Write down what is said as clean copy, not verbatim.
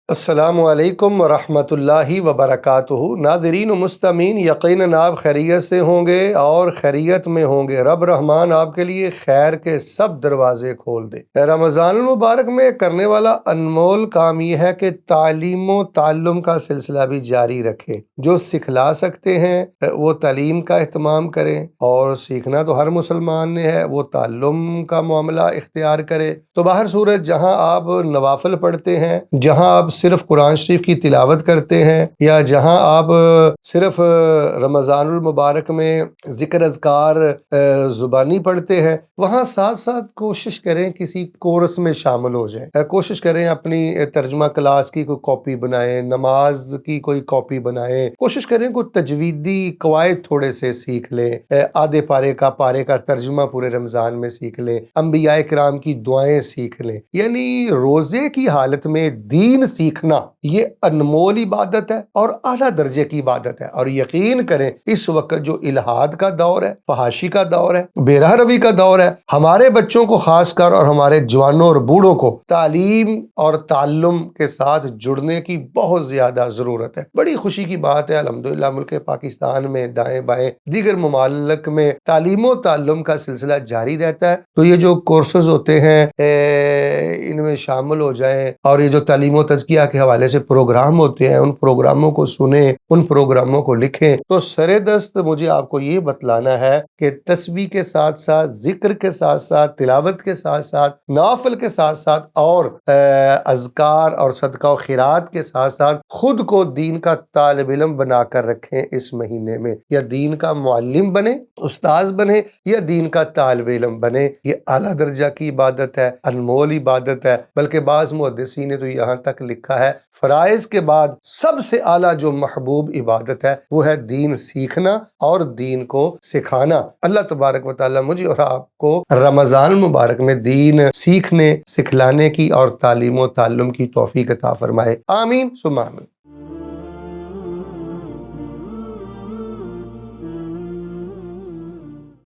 السلام علیکم ورحمۃ اللہ وبرکاتہ۔ ناظرین و مستمعین، یقیناً آپ خیریت سے ہوں گے اور خیریت میں ہوں گے۔ رب رحمان آپ کے لیے خیر کے سب دروازے کھول دے۔ رمضان المبارک میں کرنے والا انمول کام یہ ہے کہ تعلیم و تعلم کا سلسلہ بھی جاری رکھیں۔ جو سکھلا سکتے ہیں وہ تعلیم کا اہتمام کریں، اور سیکھنا تو ہر مسلمان نے ہے، وہ تعلم کا معاملہ اختیار کرے۔ تو باہر صورت جہاں آپ نوافل پڑھتے ہیں، جہاں آپ صرف قرآن شریف کی تلاوت کرتے ہیں، یا جہاں آپ صرف رمضان المبارک میں ذکر اذکار زبانی پڑھتے ہیں، وہاں ساتھ ساتھ کوشش کریں کسی کورس میں شامل ہو جائیں۔ کوشش کریں اپنی ترجمہ کلاس کی کوئی کاپی بنائیں، نماز کی کوئی کاپی بنائیں، کوشش کریں کوئی تجویدی قواعد تھوڑے سے سیکھ لیں، آدھے پارے کا ترجمہ پورے رمضان میں سیکھ لیں، انبیاء کرام کی دعائیں سیکھ لیں۔ یعنی روزے کی حالت میں دین سیکھنا یہ انمول عبادت ہے اور اعلیٰ درجے کی عبادت ہے۔ اور یقین کریں اس وقت جو الحاد کا دور ہے، فحاشی کا دور ہے، بے راہ روی کا دور ہے، ہمارے بچوں کو خاص کر اور ہمارے جوانوں اور بوڑھوں کو تعلیم اور تعلم کے ساتھ جڑنے کی بہت زیادہ ضرورت ہے۔ بڑی خوشی کی بات ہے، الحمدللہ ملک پاکستان میں دائیں بائیں دیگر ممالک میں تعلیم و تعلم کا سلسلہ جاری رہتا ہے۔ تو یہ جو کورسز ہوتے ہیں ان میں شامل ہو جائیں، اور یہ جو تعلیم و تزکیہ کے حوالے سے پروگرام ہوتے ہیں ان پروگراموں کو سنیں، ان پروگراموں کو لکھیں۔ تو سر دست مجھے آپ کو یہ بتلانا ہے کہ تسبیح کے ساتھ ساتھ، ذکر کے ساتھ ساتھ، تلاوت کے ساتھ ساتھ، نوافل کے ساتھ ساتھ، اور اذکار اور صدقہ و خیرات کے ساتھ ساتھ خود کو دین کا طالب علم بنا کر رکھیں۔ اس مہینے میں یا دین کا معلم بنے، استاذ بنے، یا دین کا طالب علم بنے۔ یہ اعلیٰ درجہ کی عبادت ہے، انمول عبادت ہے۔ بلکہ بعض محدثین نے تو یہاں تک لکھا ہے فرائض کے بعد سب سے اعلیٰ جو محبوب عبادت ہے وہ ہے دین سیکھنا اور دین کو سکھانا۔ اللہ تبارک و تعالی مجھے اور آپ کو رمضان مبارک میں دین سیکھنے، سکھلانے کی اور تعلیم و تعلم کی توفیق عطا فرمائے۔ آمین ثم آمین۔